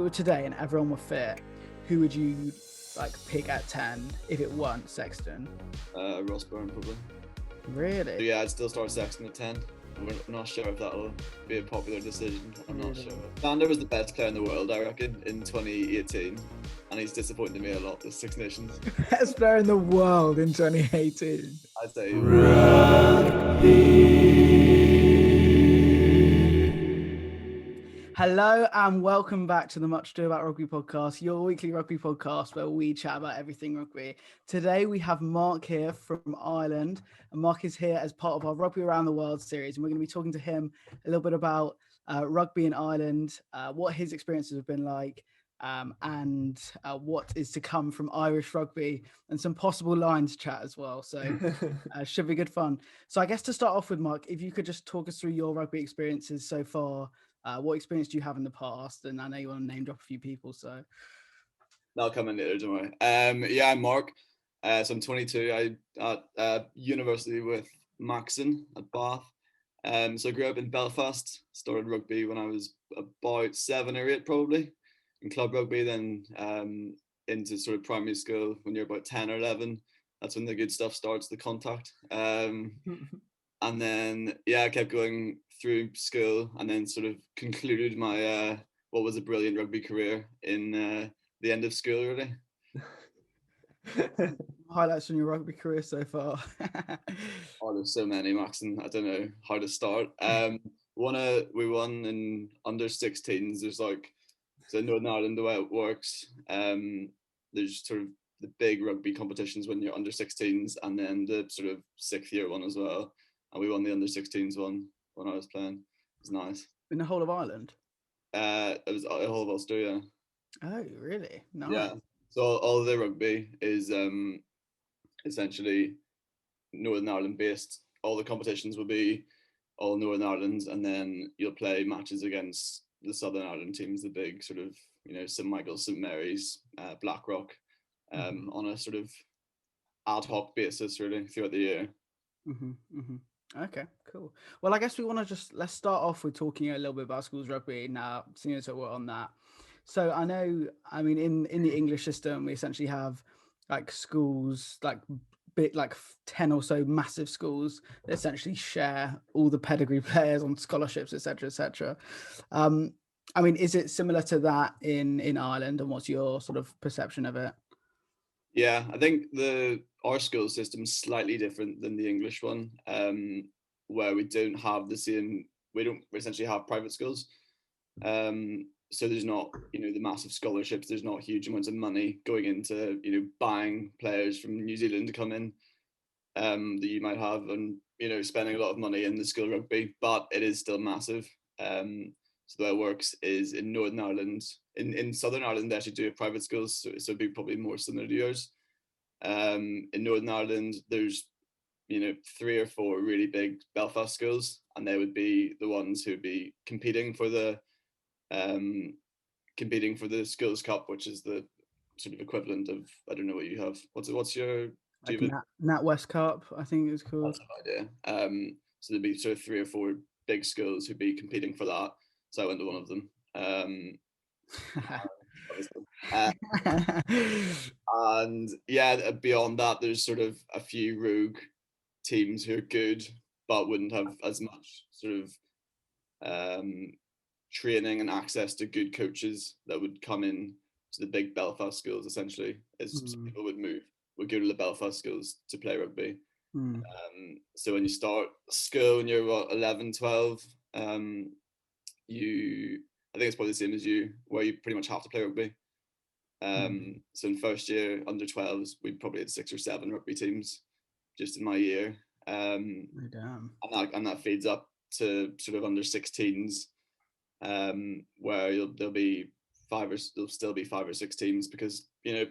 were today and everyone were fit, who would you pick at 10 if it weren't Sexton? Ross Byrne probably. Really? So yeah, I'd still start Sexton at 10. We're not sure if that'll be a popular decision. I'm not sure. Sander was the best player in the world, I reckon, in 2018, and he's disappointed me a lot this Six Nations. Best player in the world in 2018. I'd say. Hello and welcome back to the Much Ado About Rugby podcast, your weekly rugby podcast where we chat about everything rugby. Today we have Mark here from Ireland, and Mark is here as part of our Rugby Around the World series, and we're going to be talking to him a little bit about rugby in Ireland, what his experiences have been like, and what is to come from Irish rugby, and some possible lines chat as well. So should be good fun. So I guess to start off with, Mark, if you could just talk us through your rugby experiences so far. What experience do you have in the past? And I know you want to name drop a few people, so That'll come in later, don't worry. Yeah, I'm Mark. So I'm 22. I at university with Macsen at Bath. So I grew up in Belfast. Started rugby when I was about 7 or 8, probably, in club rugby. Then into sort of primary school when you're about 10 or 11. That's when the good stuff starts, the contact. And then, I kept going through school and then sort of concluded my, what was a brilliant rugby career in the end of school, really. Highlights from your rugby career so far. There's so many, Max, and I don't know how to start. We won in under 16s. There's so in Northern Ireland, the way it works, there's sort of the big rugby competitions when you're under 16s and then the sort of 6th year one as well. And we won the under 16s one when I was playing. It was nice. In the whole of Ireland? It was the whole of Ulster, yeah. Oh, really? Nice. Yeah. So all of the rugby is essentially Northern Ireland based. All the competitions will be all Northern Ireland, and then you'll play matches against the Southern Ireland teams, the big sort of, St Michael's, St Mary's, Blackrock, on a sort of ad hoc basis, really, throughout the year. Okay, cool. Well, I guess we want to let's start off with talking a little bit about schools rugby now, seeing as we're on that. So I mean, in the English system, we essentially have schools, 10 or so massive schools that essentially share all the pedigree players on scholarships, etc., etc. I mean, is it similar to that in Ireland, and what's your sort of perception of it? Yeah, I think our school system is slightly different than the English one, where we don't have we don't essentially have private schools. So there's not, the massive scholarships, there's not huge amounts of money going into, buying players from New Zealand to come in that you might have, and, spending a lot of money in the school rugby, but it is still massive. So the way it works is in Northern Ireland, in Southern Ireland, they actually do have private schools, so it'd be probably more similar to yours. In Northern Ireland, there's 3 or 4 really big Belfast schools, and they would be the ones who'd be competing for the Schools Cup, which is the sort of equivalent of, I don't know what you have. What's your NatWest Cup, I think it's called. That's an idea. So there'd be sort of 3 or 4 big schools who'd be competing for that. So I went to one of them. And beyond that, there's sort of a few rogue teams who are good, but wouldn't have as much sort of training and access to good coaches that would come in to the big Belfast schools, essentially, as people would go to the Belfast schools to play rugby. So when you start school and you're 11, 12, I think it's probably the same as you, where you pretty much have to play rugby. So in first year, under 12s, we probably had 6 or 7 rugby teams just in my year. And that feeds up to sort of under 16s, where there'll still be 5 or 6 teams, because you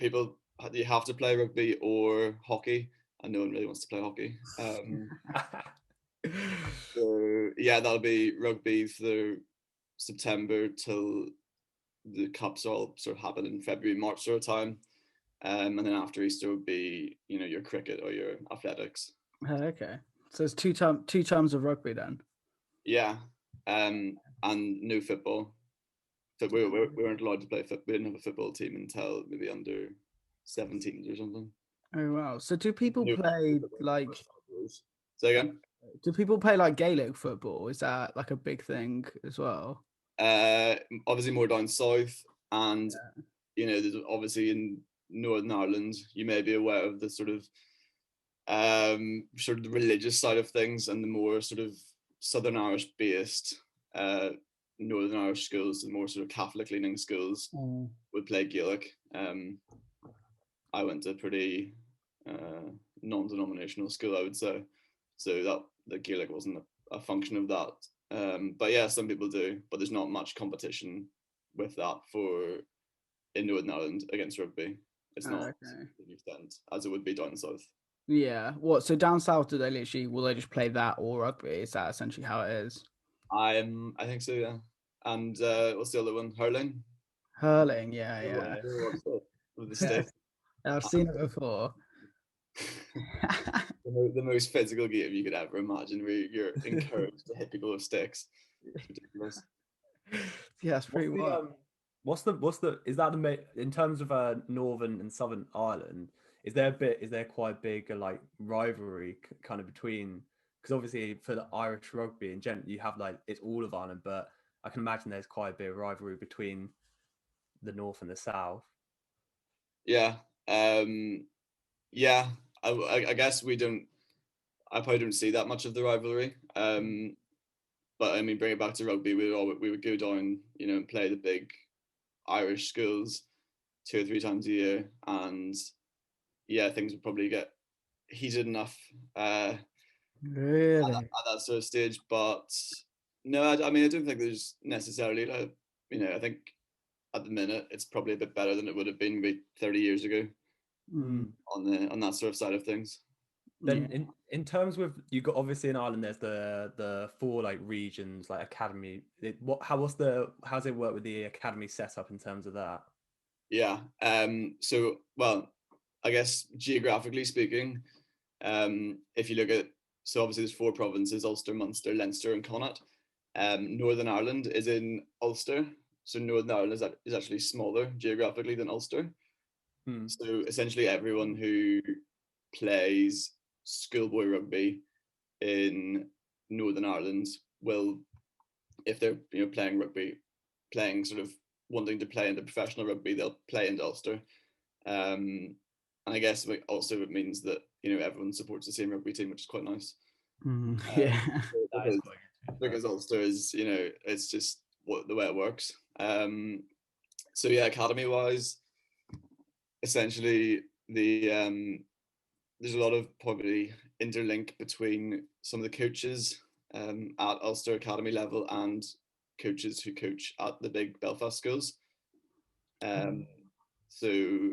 have to play rugby or hockey, and no one really wants to play hockey. So that'll be rugby for September till the cups all sort of happen in February, March sort of time, and then after Easter would be your cricket or your athletics. Okay, so it's two terms of rugby then. Yeah, and no football. So we weren't allowed to play football. We didn't have a football team until maybe under 17s or something. Oh wow. So do people play like? So again, Do people play like Gaelic football? Is that like a big thing as well? obviously more down south, and there's obviously in Northern Ireland. You may be aware of the sort of the religious side of things, and the more sort of Southern Irish based Northern Irish schools, the more sort of Catholic leaning schools would play Gaelic. I went to a pretty non-denominational school, I would say, so that the Gaelic wasn't a function of that. But yeah, some people do, but there's not much competition with that in Northern Ireland against rugby. It's not to the extent as it would be down south. Yeah. What? So down south, will they just play that or rugby? Is that essentially how it is? I think so, yeah. And what's the other one? Hurling. Hurling, yeah. With the stick. I've seen it before. The most physical game you could ever imagine, where you're encouraged to hit people with sticks. It's ridiculous. Yeah, it's pretty wild. Is that in terms of Northern and Southern Ireland? Is there quite a big like rivalry kind of between? Because obviously for the Irish rugby in general, you have like it's all of Ireland, but I can imagine there's quite a bit of rivalry between the North and the South. Yeah, yeah. I guess we don't. I probably don't see that much of the rivalry. But I mean, bring it back to rugby. We would go down, and play the big Irish schools 2 or 3 times a year, and yeah, things would probably get heated enough. Really? At that sort of stage, but no, I mean, I don't think there's necessarily I think at the minute it's probably a bit better than it would have been maybe 30 years ago on that sort of side of things. Then in terms with you got obviously in Ireland there's the 4 like regions like academy. How's it work with the academy setup in terms of that? Yeah. So well, I guess geographically speaking, if you look at obviously there's 4 provinces: Ulster, Munster, Leinster, and Connacht. Northern Ireland is in Ulster, so Northern Ireland is actually smaller geographically than Ulster. So essentially everyone who plays schoolboy rugby in Northern Ireland will, if they're playing rugby, sort of wanting to play into professional rugby, they'll play into Ulster. And I guess also it means that everyone supports the same rugby team, which is quite nice. Yeah, because Ulster is it's just the way it works. So yeah, academy wise, essentially there's a lot of probably interlink between some of the coaches at Ulster academy level and coaches who coach at the big Belfast schools. So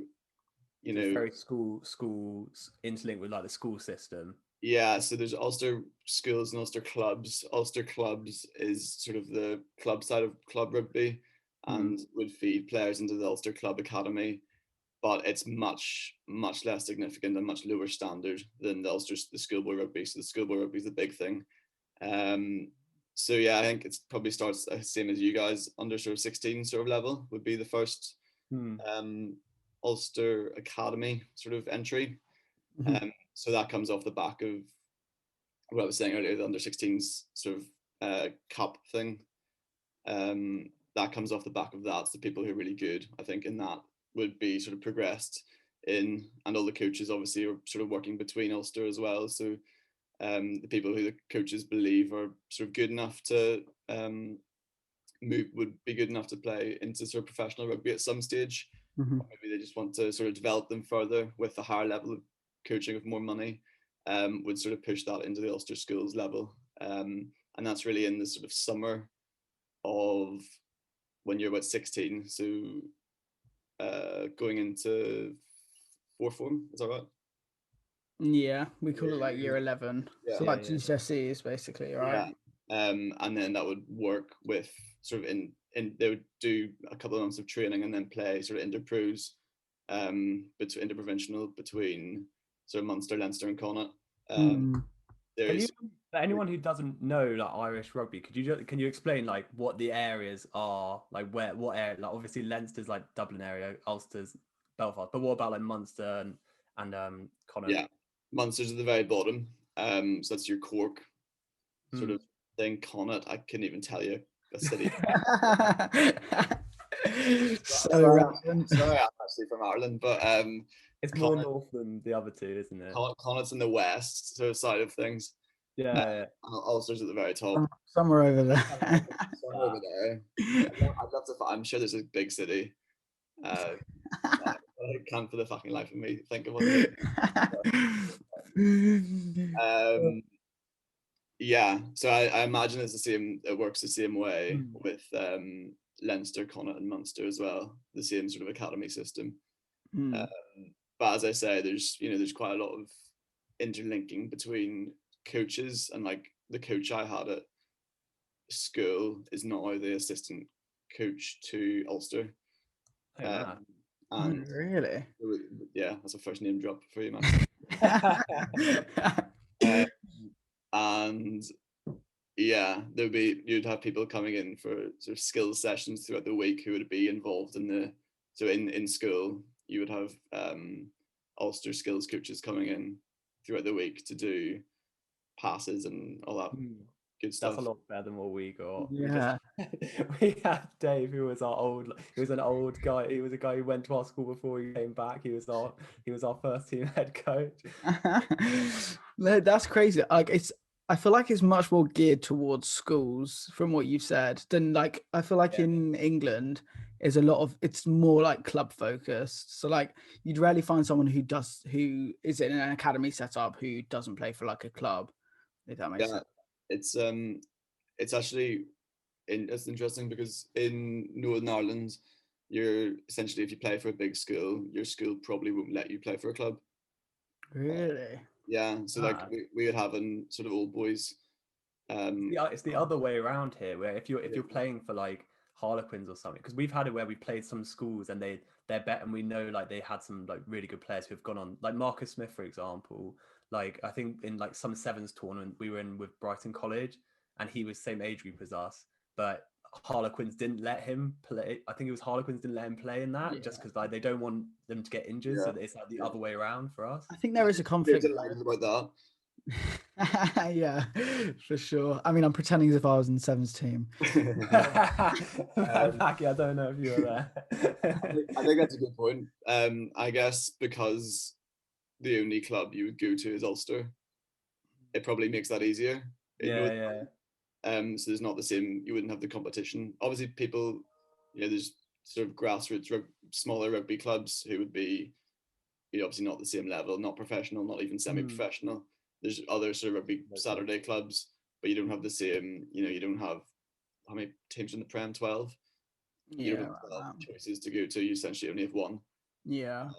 very school interlinked with like the school system. Yeah, so there's Ulster schools and Ulster clubs. Ulster clubs is sort of the club side of club rugby and would feed players into the Ulster Club Academy, but it's much, much less significant and much lower standard than the schoolboy rugby. So the schoolboy rugby is the big thing. So yeah, I think it's probably starts the same as you guys, under sort of 16 sort of level would be the first Ulster Academy sort of entry. So that comes off the back of what I was saying earlier, the under 16s sort of cup thing. That comes off the back of that. So people who are really good, I think, in that would be sort of progressed in, and all the coaches obviously are sort of working between Ulster as well. So the people who the coaches believe are sort of good enough to would be good enough to play into sort of professional rugby at some stage. Or maybe they just want to sort of develop them further with a higher level of coaching with more money, would sort of push that into the Ulster schools level. And that's really in the sort of summer of when you're about 16. So going into 4th form, is that right? Yeah, we call it like year 11. Yeah, so like GCSEs basically, right? Yeah. And then that would work with sort of in they would do a couple of months of training and then play sort of interpros, interprovincial between sort of Munster, Leinster, and Connacht. For anyone who doesn't know like Irish rugby, can you explain like what the areas are, like what area? Like obviously Leinster's like Dublin area, Ulster's Belfast, but what about like Munster and Connacht? Yeah, Munster's at the very bottom. So that's your Cork sort Hmm. of thing. Connacht, I couldn't even tell you a city. So random. Sorry, I'm actually from Ireland, but It's more north than the other two, isn't it? Connacht's in the west sort of side of things. Yeah. Ulster's at the very top. Somewhere over there. Somewhere over there. I'd love to. I'm sure there's a big city. I can't for the fucking life of me think of what it is. Yeah, so I imagine it's the same. It works the same way with Leinster, Connacht, and Munster as well. The same sort of academy system. Mm. But as I say, there's quite a lot of interlinking between coaches, and like the coach I had at school is now the assistant coach to Ulster. And Really? yeah, that's a first name drop for you, man. And yeah, you'd have people coming in for sort of skills sessions throughout the week who would be involved in school. You would have Ulster skills coaches coming in throughout the week to do passes and all that good stuff. That's a lot better than what we got. Yeah. We had Dave, who was an old guy. He was a guy who went to our school before he came back. He was our first team head coach. No, that's crazy. I feel like it's much more geared towards schools from what you've said than like I feel like in England is it's more like club focused. So like you'd rarely find someone who is in an academy setup who doesn't play for like a club, if that makes sense. It's actually it's interesting because in Northern Ireland, you're essentially, if you play for a big school, your school probably won't let you play for a club. Really? Yeah, so like we would have sort of old boys. It's the other way around here, where if you're playing for like Harlequins or something, because we've had it where we played some schools and they're better, and we know like they had some like really good players who have gone on, like Marcus Smith, for example. Like I think in like some sevens tournament we were in with Brighton College, and he was same age group as us, but Harlequins didn't let him play. I think it was Harlequins didn't let him play in that just because like they don't want them to get injured. So it's like the other way around for us. I think there is a conflict about that. Yeah, for sure. I mean, I'm pretending as if I was in the sevens team. Mackie, I don't know if you were there. I think that's a good point. I guess because the only club you would go to is Ulster, it probably makes that easier. Yeah. So there's not the same. You wouldn't have the competition. Obviously, people, there's sort of grassroots, smaller rugby clubs who would be, obviously not the same level, not professional, not even semi-professional. There's other sort of rugby Saturday clubs, but you don't have the same. You don't have how many teams in the Prem? 12. You don't have 12 choices to go to. You essentially only have one. Yeah.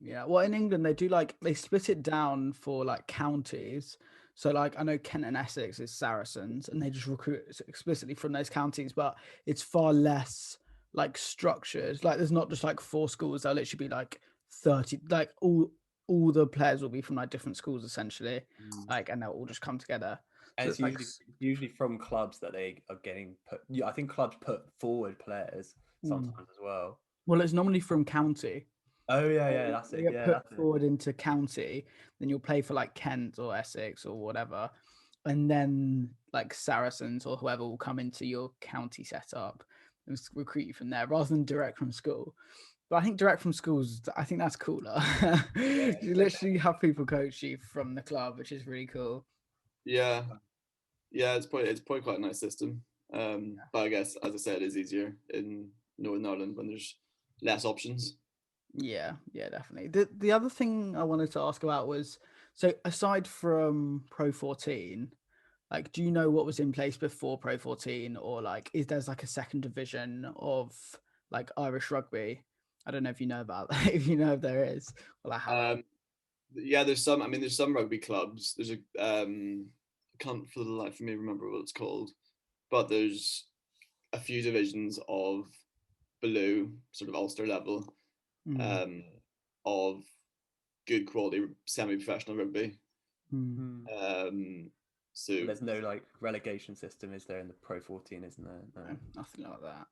Yeah. Well, in England, they split it down for like counties. So like I know Kent and Essex is Saracens, and they just recruit explicitly from those counties, but it's far less like structured. Like there's not just like 4 schools. There'll literally be like 30. Like all the players will be from like different schools essentially. Like and they'll all just come together. And so it's usually from clubs that they are getting put. I think clubs put forward players sometimes as well. Well, it's normally from county. Oh yeah, that's it. You get put forward into county, then you'll play for like Kent or Essex or whatever, and then like Saracens or whoever will come into your county setup and recruit you from there rather than direct from school. But I think direct from schools, I think that's cooler. You literally have people coach you from the club, which is really cool. Yeah, it's probably quite a nice system. But I guess, as I said, it is easier in Northern Ireland when there's less options. Yeah, definitely. The other thing I wanted to ask about was, so aside from Pro 14, like, do you know what was in place before Pro 14, or like, is there's like a second division of like Irish rugby? I don't know if you know about that. If you know if there is, well, I have. Yeah, there's some. I mean, there's some rugby clubs. There's I can't for the life of me remember what it's called, but there's a few divisions of below sort of Ulster level, of good quality semi-professional rugby. So There's no like relegation system, is there, in the Pro 14? Isn't there? No. Nothing like that.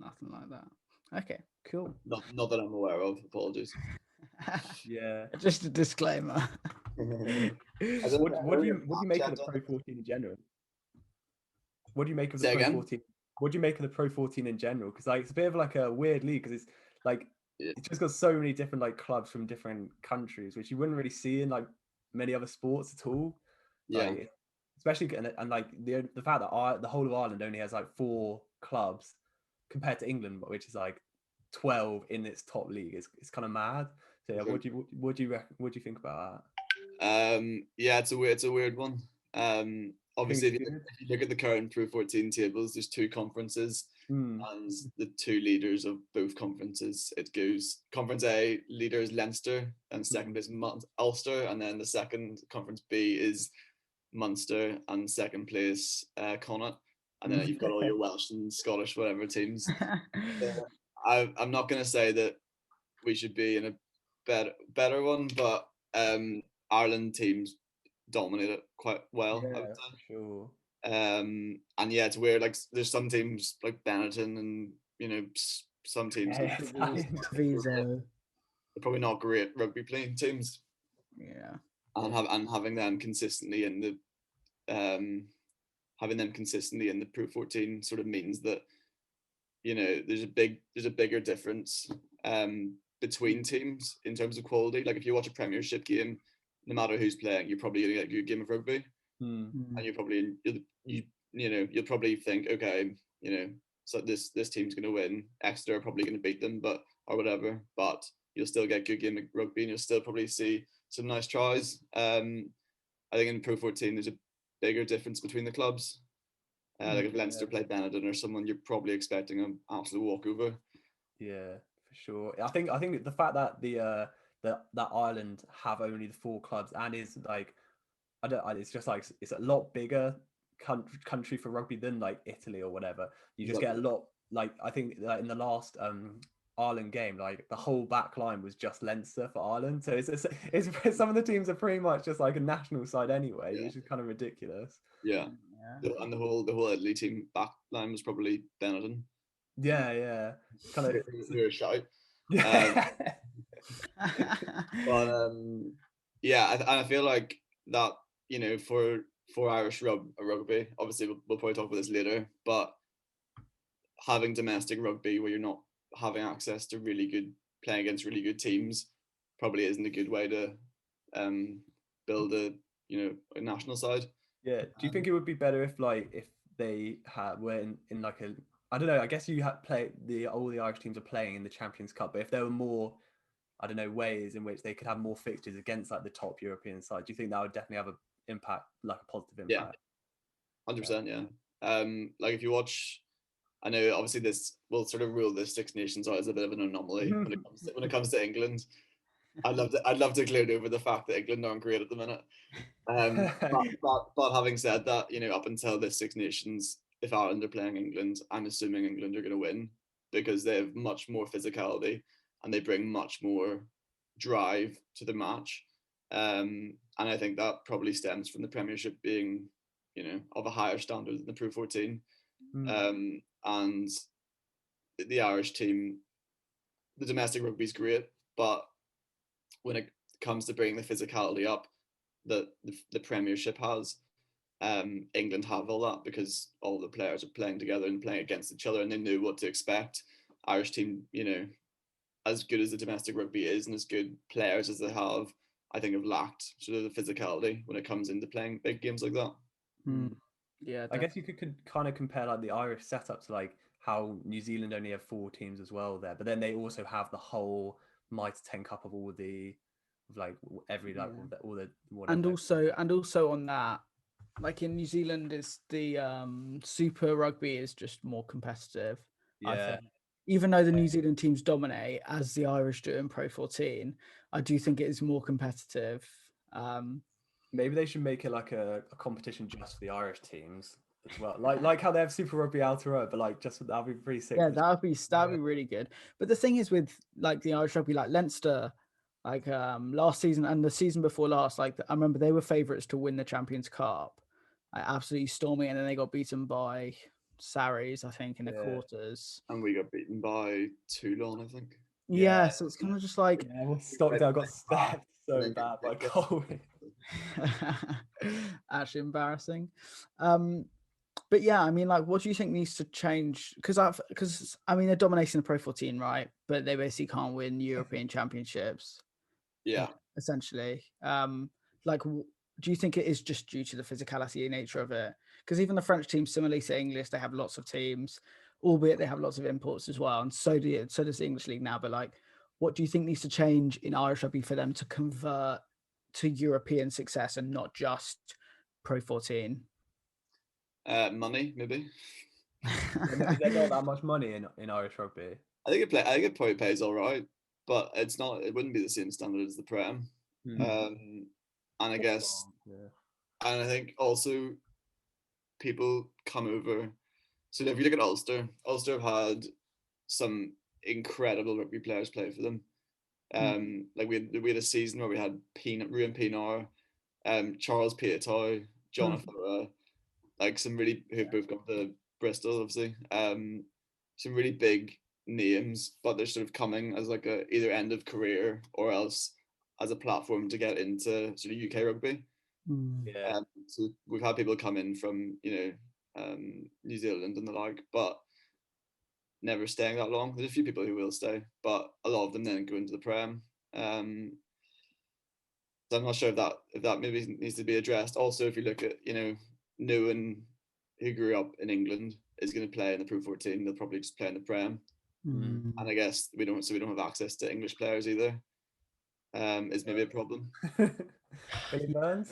Nothing like that. Okay, cool. not that I'm aware of. Apologies. Yeah. Just a disclaimer. What do you make of the Pro 14 in general? What do you make of the Say Pro again? 14? What do you make of the Pro 14 in general? Because like it's a bit of like a weird league because it's like it's just got so many different like clubs from different countries, which you wouldn't really see in like many other sports at all. Yeah. Like, especially and like the fact that the whole of Ireland only has like 4 clubs compared to England, which is like 12 in its top league, is kind of mad. So yeah, Sure. what do you think about Yeah, it's a weird one. Obviously, it's if you look at the current Pro 14 tables, there's 2 conferences, that? and the 2 leaders of both conferences. It goes Conference A leader is Leinster, and second is Ulster, and then the second Conference B is Munster, and second place Connacht, and then you've got all your Welsh and Scottish whatever teams. I'm not going to say that we should be in a better one, but Ireland teams dominate it quite well. I would say. For sure. And yeah, it's weird. Like there's some teams like Benetton, and some teams like Viso. they're probably not great rugby playing teams. Yeah. And having them consistently in the Pro 14 sort of means that there's a bigger difference between teams in terms of quality. Like if you watch a Premiership game, no matter who's playing, you're probably gonna get a good game of rugby, and you'll probably think, okay, so this team's gonna win. Exeter are probably gonna beat them, or whatever. But you'll still get good game of rugby, and you'll still probably see some nice tries. I think in Pro 14 there's a bigger difference between the clubs. Like if Leinster play Benetton or someone, you're probably expecting an absolute walkover. Yeah, for sure. I think the fact that that Ireland have only the 4 clubs and is like it's just like it's a lot bigger country for rugby than like Italy or whatever. You just get a lot, like I think like in the last Ireland game, like the whole back line was just Leinster for Ireland. So it's some of the teams are pretty much just like a national side anyway, which is kind of ridiculous. Yeah. And the whole Italy team back line was probably Benetton. Yeah. Kind of we were shy. Yeah. But yeah, I feel like that, for Irish rugby, obviously we'll probably talk about this later, but having domestic rugby where you're not having access to playing against really good teams probably isn't a good way to build a national side. Yeah. Do you think it would be better if they were in like a, I don't know, I guess you had all the Irish teams are playing in the Champions Cup, but if there were more, I don't know, ways in which they could have more fixtures against like the top European side, do you think that would definitely have an impact, like a positive impact? Yeah, 100%. Yeah. Like if you watch, I know obviously this will sort of rule the Six Nations out as a bit of an anomaly when it comes to England. I'd love to gloat over the fact that England aren't great at the minute. But having said that, up until this Six Nations, if Ireland are playing England, I'm assuming England are going to win because they have much more physicality and they bring much more drive to the match. And I think that probably stems from the Premiership being, of a higher standard than the Pro 14. And the Irish team, the domestic rugby is great, but when it comes to bringing the physicality up that the Premiership has, England have all that because all the players are playing together and playing against each other, and they knew what to expect. Irish team, as good as the domestic rugby is and as good players as they have, I think have lacked sort of the physicality when it comes into playing big games like that. Yeah, I guess you could kind of compare like the Irish setup to like how New Zealand only have 4 teams as well there, but then they also have the whole Mitre 10 Cup of all the all the whatever. And also on that, like in New Zealand, is the Super Rugby is just more competitive. I think. Even though the New Zealand teams dominate as the Irish do in Pro 14, I do think it is more competitive. Maybe they should make it like a competition just for the Irish teams as well, like how they have Super Rugby Aotearoa, but like just that'd be pretty sick. Yeah, that'd be really good. But the thing is with like the Irish rugby, like Leinster, like last season and the season before last, like I remember they were favourites to win the Champions Cup. like, absolutely storming, and then they got beaten by Sarries, I think, in the quarters. And we got beaten by Toulon, I think. Yeah, so it's kind of just like well, Stockdale got stabbed so bad by Colwyn. actually embarrassing. But yeah, I mean, like, what do you think needs to change? Because I mean, they're dominating the Pro 14, right? But they basically can't win European championships. Yeah. Essentially. Like, do you think it is just due to the physicality nature of it? Because even the French team, similarly to English, they have lots of teams, albeit they have lots of imports as well, and so does the English league now. But like, what do you think needs to change in Irish rugby for them to convert to European success and not just Pro 14? Money, maybe. Is there not that much money in Irish rugby? I think it probably pays all right, but it's not. It wouldn't be the same standard as the Prem. And I guess, and I think also people come over. So if you look at Ulster have had some incredible rugby players play for them. Like we had a season where we had Ruan Pinar, Charles Piatoy, Jonathan, like some really who've both gone to Bristol, obviously. Some really big names, but they're sort of coming as like a either end of career or else as a platform to get into sort of UK rugby. So we've had people come in from New Zealand and the like, but never staying that long. There's a few people who will stay, but a lot of them then go into the Prem. So I'm not sure if that maybe needs to be addressed. Also, if you look at Newen, who grew up in England, is going to play in the Pro 14. They'll probably just play in the Prem. And I guess we don't have access to English players either. Is maybe a problem. Billy Burns.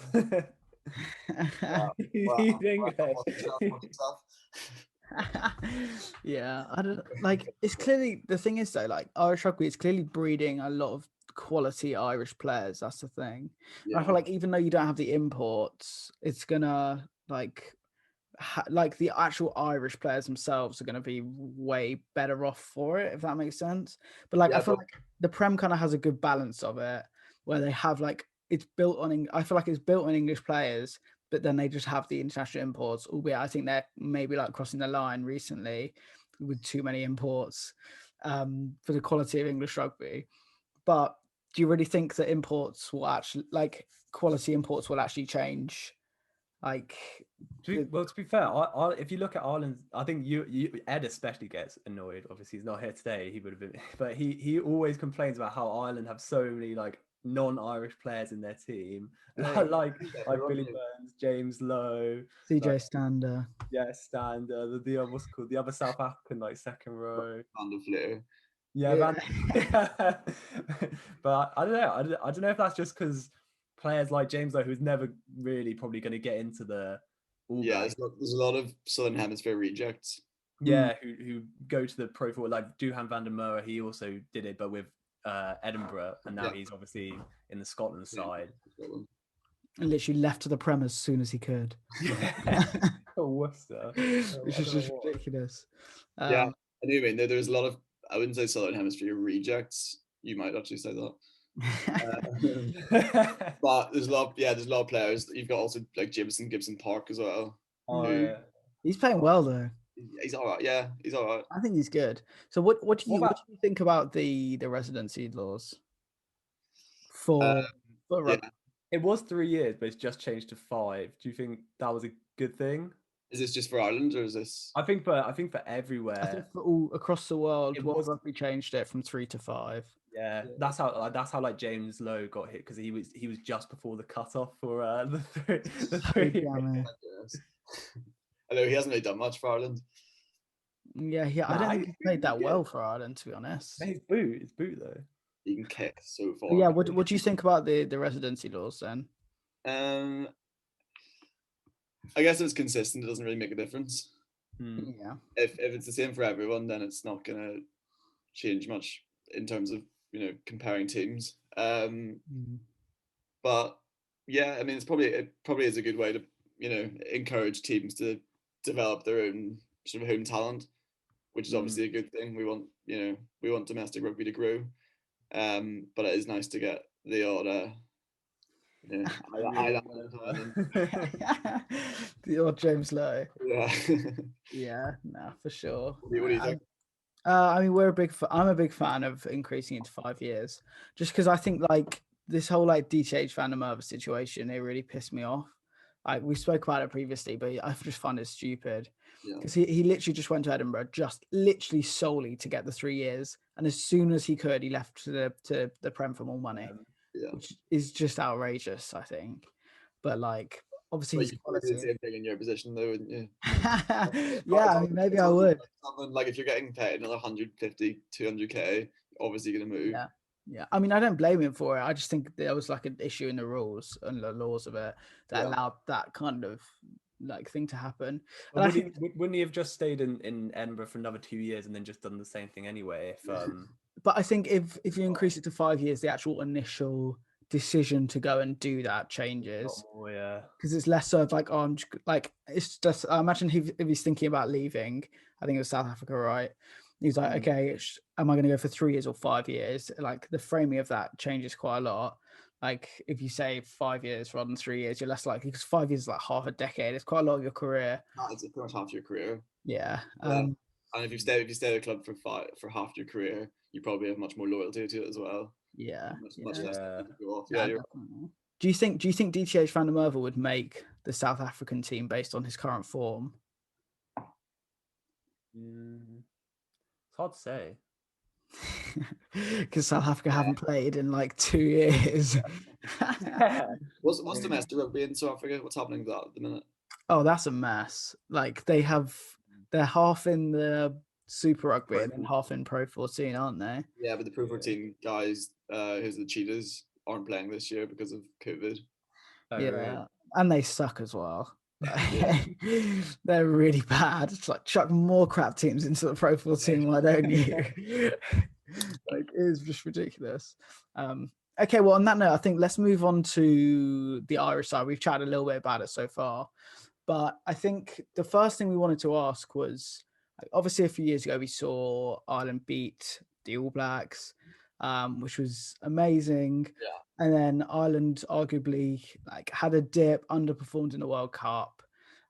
Yeah, I don't like. It's clearly the thing is though, like Irish rugby is clearly breeding a lot of quality Irish players. That's the thing. Yeah. I feel like even though you don't have the imports, it's gonna like the actual Irish players themselves are going to be way better off for it, if that makes sense. But like, I feel like the Prem kind of has a good balance of it, where they have like it's built on. I feel like it's built on English players, but then they just have the international imports. Albeit, I think they're maybe like crossing the line recently with too many imports for the quality of English rugby. But do you really think that imports will actually quality imports will actually change? Like, to be fair, if you look at Ireland, I think Ed especially gets annoyed. Obviously, he's not here today. He would have been, but he always complains about how Ireland have so many like non-Irish players in their team, like Billy Burns, James Lowe, CJ Stander. Yeah, Stander. The what's it called, the other South African like second row. Van der Fleer. Yeah. But I don't know. I don't know if that's just because players like James Lowe, who's never really probably going to get into the All Blacks. There's a lot of Southern Hemisphere rejects. Yeah, who go to the Pro 4, like Duhan van der Merwe. He also did it, but with Edinburgh, and now he's obviously in the Scotland side. And literally left to the Prem as soon as he could. Worcester, which is just ridiculous. Yeah, I do mean there's a lot of, I wouldn't say Southern Hemisphere rejects. You might actually say that. But there's a lot of players. You've got also like Gibson Park as well. He's playing well though. He's all right. Yeah, he's all right. I think he's good. So what do you think about the residency laws for rugby? It was 3 years, but it's just changed to 5. Do you think that was a good thing? Is this just for Ireland or is this? I think for everywhere. I think for all across the world, rugby changed it from 3 to 5. Yeah, that's how like James Lowe got hit, because he was just before the cutoff for the 3. I know he hasn't really done much for Ireland. Yeah, I don't think he played that well for Ireland, to be honest. His boot though. He can kick so far. Yeah, what do you think about the residency laws then? I guess it's consistent. It doesn't really make a difference. Yeah. If it's the same for everyone, then it's not gonna change much in terms of comparing teams. But yeah, I mean, it probably is a good way to encourage teams to develop their own sort of home talent, which is obviously a good thing. We want domestic rugby to grow, but it is nice to get the odd Yeah, The odd James Lowe. yeah. Yeah, no, for sure. What do you think? I mean, I'm a big fan of increasing it to 5 years, just because I think like this whole like DTH Van der Merwe situation, it really pissed me off. Like we spoke about it previously, but I just find it stupid Yeah. because he literally just went to Edinburgh just literally solely to get the 3 years, and as soon as he could, he left to the Prem for more money, Yeah. which is just outrageous, I think. But like, obviously, But his you would do the quality. same thing in your position, though, wouldn't you? Yeah, I mean, maybe I would. Like if you're getting paid another 150, 200k, obviously you're gonna move. Yeah. Yeah. I mean, I don't blame him for it. I just think there was like an issue in the rules and the laws of it that allowed that kind of like thing to happen. And wouldn't he have just stayed in Edinburgh for another 2 years and then just done the same thing anyway? But I think if you increase it to 5 years, the actual initial decision to go and do that changes. Yeah. Because it's less of like, oh, I'm just, like, it's just, I imagine if he's thinking about leaving, I think it was South Africa, right? He's like, okay, am I going to go for 3 years or 5 years? Like the framing of that changes quite a lot. Like if you say 5 years rather than 3 years, you're less likely, because 5 years is like half a decade. It's quite a lot of your career. It's pretty much half your career. Yeah. And if you stay at a club for half your career, you probably have much more loyalty to it as well. Yeah. Much less to go off. Yeah. Do you think DTH Van der Merwe would make the South African team based on his current form? It's hard to say. Because South Africa haven't played in like 2 years. What's domestic rugby in South Africa? What's happening with that at the minute? Oh, that's a mess. Like they're half in the Super Rugby and then half in Pro 14, aren't they? Yeah, but the Pro 14 guys, who's the Cheetahs, aren't playing this year because of COVID. Oh, yeah, really? And they suck as well. They're really bad. It's like chuck more crap teams into the Pro 14, why don't you? Like it is just ridiculous. Okay, well, on that note, I think let's move on to the Irish side. We've chatted a little bit about it so far, but I think the first thing we wanted to ask was, obviously a few years ago we saw Ireland beat the All Blacks, which was amazing. Yeah. And then Ireland arguably like had a dip, underperformed in the World Cup,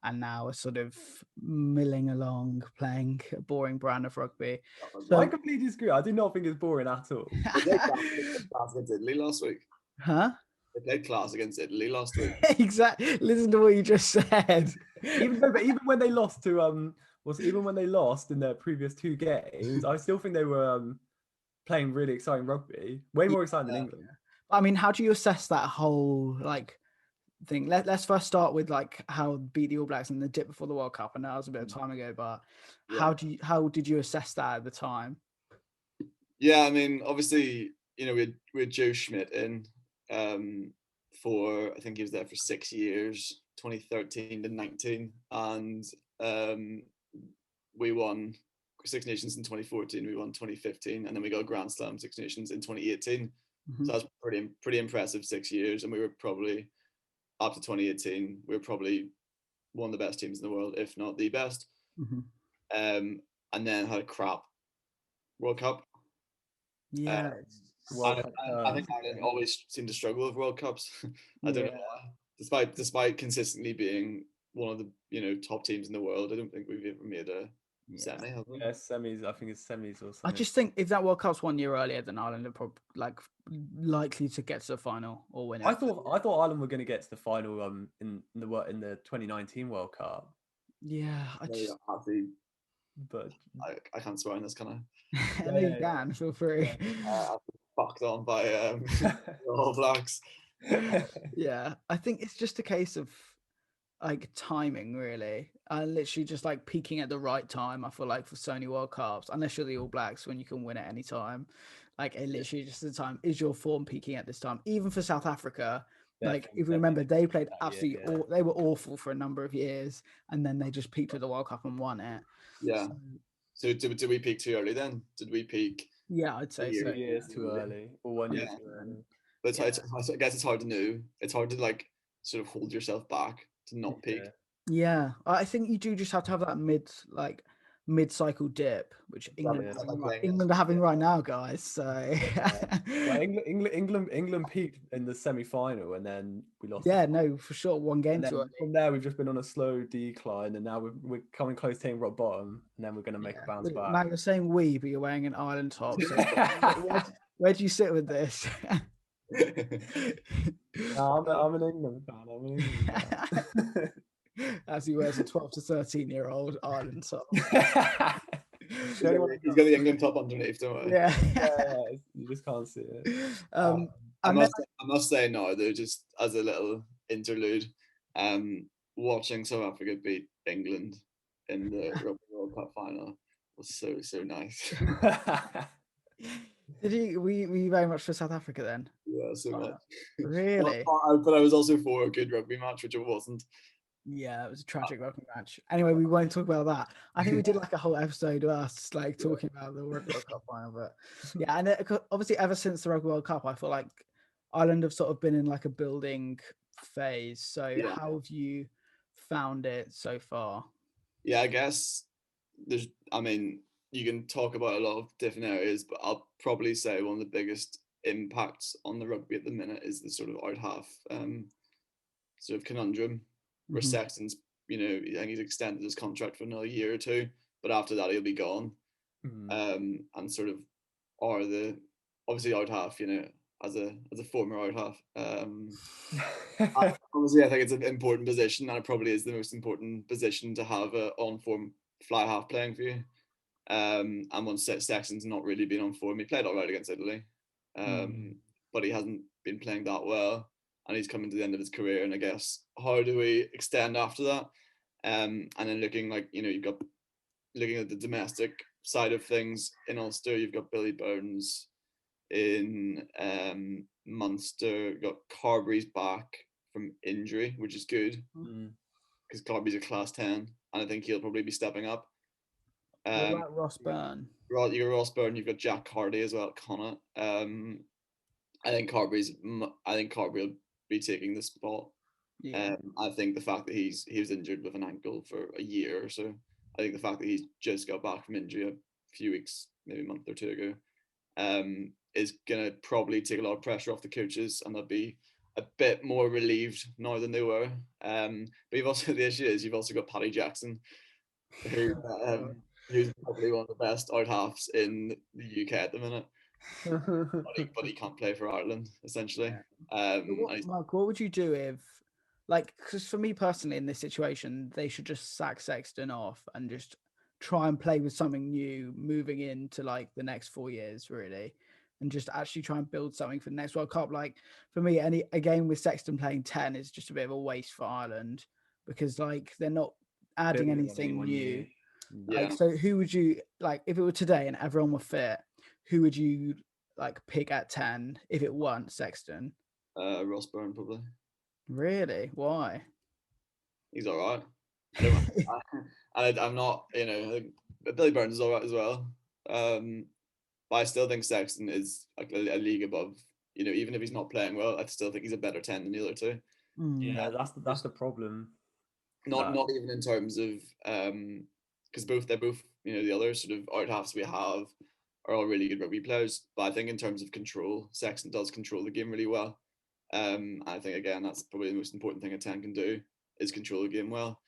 and now are sort of milling along, playing a boring brand of rugby. So, I completely disagree. I do not think it's boring at all. They played class against Italy last week. Huh? They played class against Italy last week. Exactly. Listen to what you just said. Even when they lost to even when they lost in their previous 2 games, I still think they were playing really exciting rugby, way more exciting than England. I mean, how do you assess that whole like thing? Let's first start with like how beat the All Blacks in the dip before the World Cup, and that was a bit of time ago. But how did you assess that at the time? Yeah, I mean, obviously, you know, we had Joe Schmidt in for, I think he was there for 6 years, 2013 to 19, and we won Six Nations in 2014, we won 2015, and then we got Grand Slam Six Nations in 2018. So that's pretty impressive 6 years, and we were probably up to 2018. We were probably one of the best teams in the world, if not the best. And then had a crap World Cup. Yeah, I think Ireland always seem to struggle with World Cups. I don't know why. Despite consistently being one of the top teams in the world, I don't think we've ever made a semi. Have we? Yeah, semis. I think it's semis or something. I just think if that World Cup's 1 year earlier, then Ireland are probably like likely to get to the final or win it. I thought Ireland were going to get to the final in the 2019 World Cup. Yeah, but I can't swear on this, can I? No, you can. Feel free. I've been fucked on by the All Blacks. Yeah, I think it's just a case of like timing, really. Literally just like peaking at the right time. I feel like for so many World Cups, unless you're the All Blacks, when you can win at any time, like it literally just the time is your form peaking at this time. Even for South Africa, like if you remember, they played absolutely they were awful for a number of years, and then they just peaked at the World Cup and won it. Yeah. So did we peak too early then? Did we peak? Yeah, I'd say so. 2 years too early, or 1 year too early. But I guess it's hard to know. It's hard to like sort of hold yourself back to not peak. Yeah, I think you do just have to have that mid, like mid-cycle dip, which England, That's are like having right, playing England are having right now, guys. So Well, England peaked in the semi-final, and then we lost. yeah, no, for sure, one game And too then early. from there, we've just been on a slow decline, and now we're coming close to hitting rock bottom, and then we're going to make a bounce Now back. you're saying we, but you're wearing an Ireland top. So where do you sit with this? No, I'm an England fan. I'm an England fan. As he wears a 12 to 13-year-old Ireland top. He's got the England top underneath, don't worry. Yeah. Yeah, you just can't see it. I must say no, though, just as a little interlude, watching South Africa beat England in the Rugby World Cup final was so nice. Were you very much for South Africa then? Yeah, so much. Really? But I was also for a good rugby match, which it wasn't. Yeah, it was a tragic rugby match. Anyway, we won't talk about that. I think we did like a whole episode of us like talking about the Rugby World Cup final, but yeah, and obviously ever since the Rugby World Cup, I feel like Ireland have sort of been in like a building phase. So how have you found it so far? Yeah, I guess you can talk about a lot of different areas, but I'll probably say one of the biggest impacts on the rugby at the minute is the sort of out half sort of conundrum. Where Sexton's, I think he's extended his contract for another year or two, but after that he'll be gone. And sort of are the obviously out half, as a former out half. Obviously I think it's an important position, and it probably is the most important position to have a on form fly half playing for you. And once Sexton's not really been on form, he played all right against Italy, but he hasn't been playing that well, and he's coming to the end of his career. And I guess how do we extend after that? And then looking at the domestic side of things in Ulster, you've got Billy Burns. In Munster, you've got Carberry's back from injury, which is good because Carberry's a class 10, and I think he'll probably be stepping up. What about Ross Byrne? You've got Ross Byrne, you've got Jack Hardy as well at Connacht. I think Carberry will be taking the spot. I think the fact that he was injured with an ankle for a year or so, I think the fact that he's just got back from injury a few weeks, maybe a month or two ago, is gonna probably take a lot of pressure off the coaches, and they'll be a bit more relieved now than they were. But you've also the issue is you've also got Paddy Jackson, who's probably one of the best out halves in the UK at the minute. But he can't play for Ireland, essentially. Mark, what would you do if, because for me personally in this situation, they should just sack Sexton off and just try and play with something new moving into like the next 4 years, really, and just actually try and build something for the next World Cup. Like for me, a game with Sexton playing 10 is just a bit of a waste for Ireland, because like they're not adding anything new. Yeah. So who would you like if it were today and everyone were fit? Who would you like pick at 10 if it weren't Sexton? Ross Byrne probably. Really? Why? He's all right. I'm not, Billy Burns is all right as well. But I still think Sexton is like a league above. Even if he's not playing well, I still think he's a better 10 than the other two. Yeah, that's the problem. Not even in terms of because they're both the other sort of out halves we have are all really good rugby players. But I think in terms of control, Sexton does control the game really well. I think again that's probably the most important thing a 10 can do is control the game well.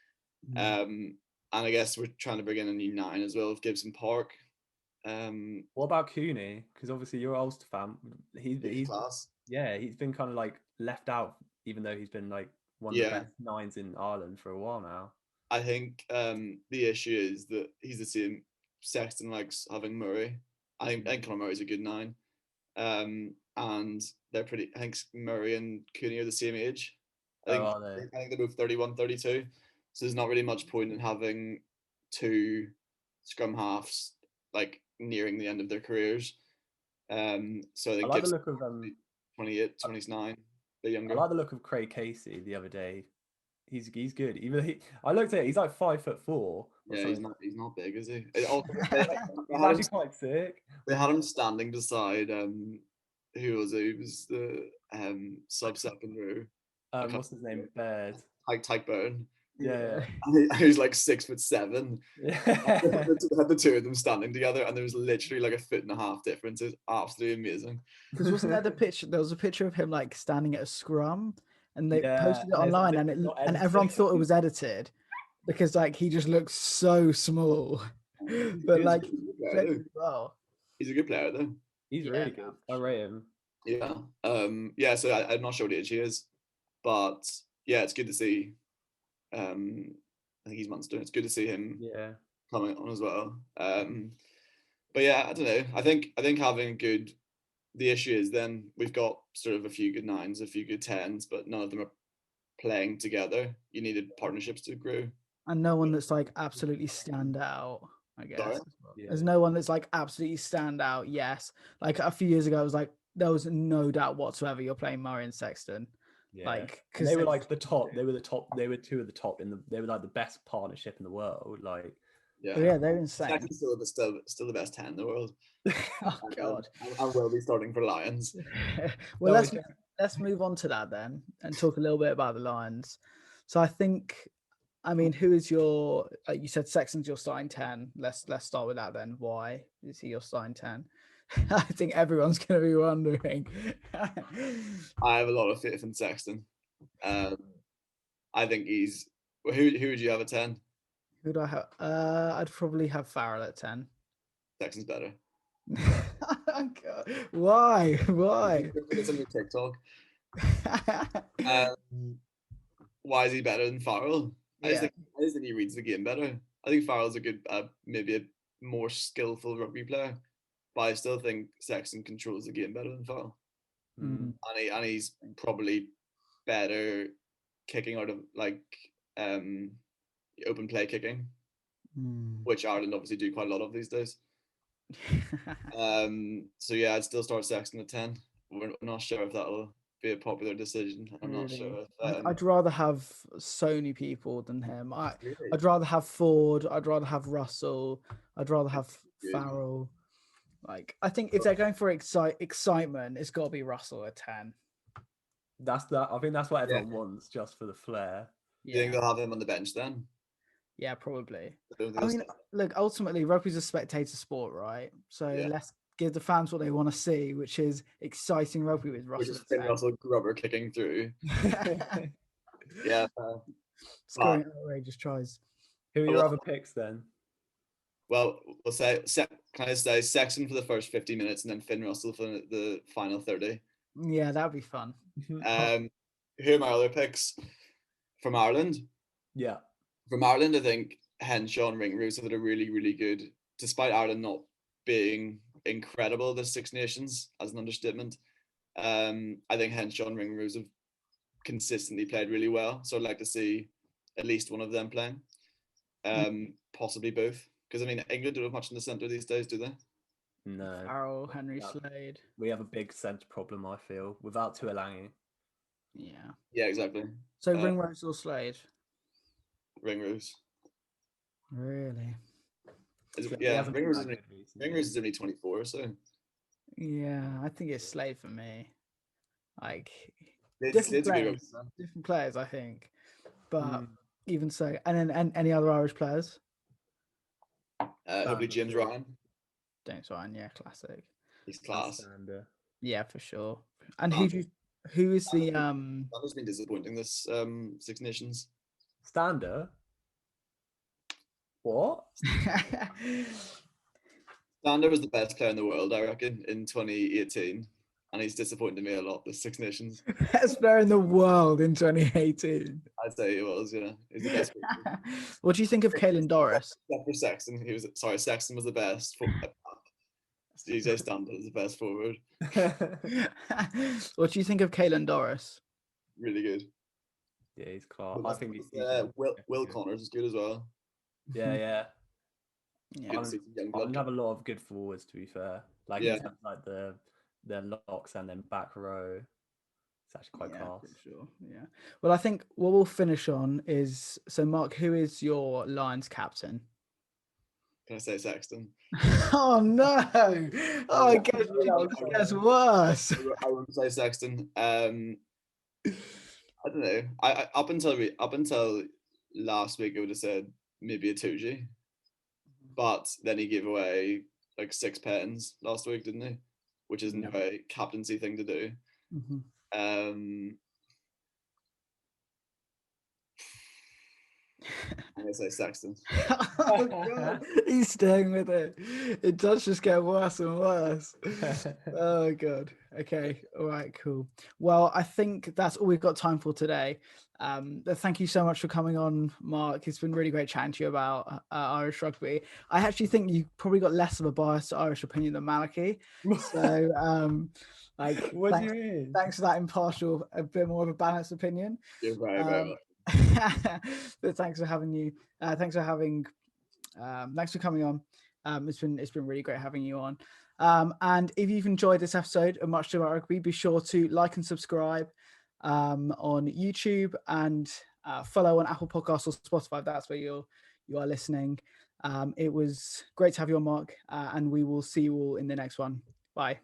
And I guess we're trying to bring in a new 9 as well with Gibson Park. What about Cooney? Because obviously you're an Ulster fan. He's class. Yeah, he's been kind of like left out, even though he's been like one of the best 9s in Ireland for a while now. I think the issue is that he's the same. Sexton likes having Murray. I think Conor Murray's a good 9. And they're pretty. I think Murray and Cooney are the same age. I think they're both 31, 32. So there's not really much point in having 2 scrum halves like nearing the end of their careers. So I think I like the look of 28, 29. The younger. I like the look of Craig Casey the other day. He's good. I looked at it. He's like 5'4". Yeah, he's not big, is he? He's actually quite sick. They had him standing beside who was it? He was the sub second row. What's his name? Baird. Tyke Burton. Yeah. And he was like 6'7". Yeah. Had the two of them standing together, and there was literally like a 1.5 foot difference. It's absolutely amazing. Because wasn't there the picture? There was a picture of him like standing at a scrum, and they Yeah, posted it and it's online, and not and everyone edited. thought it was edited because like he just looks so small, but He's- like he's a good player, played though. really well. He's a good player though. He's Yeah, really no, good. for I rate him. Yeah. Yeah. So I'm not sure what age he is, but yeah, it's good to see. I think he's Munster. It's good to see him Yeah. coming on as well. But yeah, I don't know. I think having a good. The issue is then we've got sort of a few good nines, a few good tens, but none of them are playing together. You needed partnerships to grow. And no one that's like absolutely stand out, I guess. Sorry? as well. Yeah. There's no one that's like absolutely stand out. Yes, like a few years ago, it was like there was no doubt whatsoever you're playing Murray and Sexton. Yeah. Like And because they were like the top. They were the top. They were two of the top they were like the best partnership in the world. Like, Yeah. yeah, they're insane. Second's still the best 10 in the world. Oh god. I will be starting for Lions. Well, No, let's move on to that then and talk a little bit about the Lions. So I think, I mean, who is your? You said Sexton's your starting 10. Let's start with that then. Why is he your starting 10? I think everyone's going to be wondering. I have a lot of faith in Sexton. I think he's. Who would you have at 10? Who do I have? I'd probably have Farrell at 10. Sexton's better. God. Why? Why? It's on your TikTok. Why is he better than Farrell? I just think he reads the game better. I think Farrell's a good, maybe a more skillful rugby player, but I still think Sexton controls the game better than Farrell. Mm. And he's probably better kicking out of like open play kicking, which Ireland obviously do quite a lot of these days. So yeah, I'd still start Sexton at 10. We're not sure if that'll be a popular decision. I'm not sure if, I'd rather have Sony people than him. really? I'd rather have Ford. I'd rather have Russell. I'd rather have Good. Farrell. Like, I think if they're going for excitement, it's got to be Russell at 10. That's that. I think that's what everyone wants, just for the flair. Do you think they'll have him on the bench then? Yeah, probably. I I mean, look, ultimately, rugby's a spectator sport, right? So let's give the fans what they want to see, which is exciting rugby with Which Russell. is Finn Russell rubber kicking through. Yeah. Scoring outrageous tries. Who are your other picks then? Well, we'll say, can I say Sexton for the first 50 minutes and then Finn Russell for the final 30? Yeah, that'd be fun. Who are my other picks from Ireland? Yeah. From Ireland, I think Henshaw and Ringrose have had a really, really good, despite Ireland not being incredible, the Six Nations as an understatement. I think Henshaw and Ringrose have consistently played really well. So I'd like to see at least one of them playing. Possibly both. Because I mean, England don't have much in the centre these days, do they? No. Farrell, Henry Slade. We have a big centre problem, I feel, without Tuolangi. Yeah. Yeah, exactly. So Ringrose or Slade? Ringrose. Really? Ringrose is only 24, so. Yeah, I think it's Slade for me. Like Different players, I think. But even so, and then any other Irish players? Hopefully James Ryan. James Ryan, yeah, classic. He's class. Yeah, for sure. And who is the That has been disappointing this Six Nations. Stander? What? Stander was the best player in the world, I reckon, in 2018. And he's disappointed me a lot, the Six Nations. Best player in the world in 2018. I'd say he was, yeah. He's the best. What do you think of Caelan Doris? Except for Sexton, Sexton was the best. DJ Stander was the best forward. What do you think of Caelan Doris? Really good. Yeah, he's class. I think he's Will Connors is good as well. Yeah. Young have a lot of good forwards, to be fair. Like in terms of like their locks and then back row. It's actually quite class. For sure. Yeah. Well, I think what we'll finish on is, so Mark, who is your Lions captain? Can I say Sexton? Oh no! Oh, I guess worse. I wouldn't say Sexton. I don't know. I up until last week I would have said maybe a 2G, but then he gave away like 6 pens last week, didn't he? Which isn't a very captaincy thing to do. I'm gonna say Sexton. Oh God, he's staying with it. It does just get worse and worse. Oh God. Okay. All right. Cool. Well, I think that's all we've got time for today. But thank you so much for coming on, Mark. It's been really great chatting to you about Irish rugby. I actually think you probably got less of a biased Irish opinion than Malachi. So, like, what do you mean? Thanks for that impartial, a bit more of a balanced opinion. You're very welcome. But thanks for having you. Thanks for coming on. It's been really great having you on. And if you've enjoyed this episode of Much Ado About Rugby, be sure to like and subscribe on YouTube, and follow on Apple Podcasts or Spotify. That's where you are listening. It was great to have you on, Mark, and we will see you all in the next one. Bye.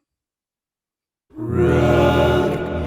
Rugby.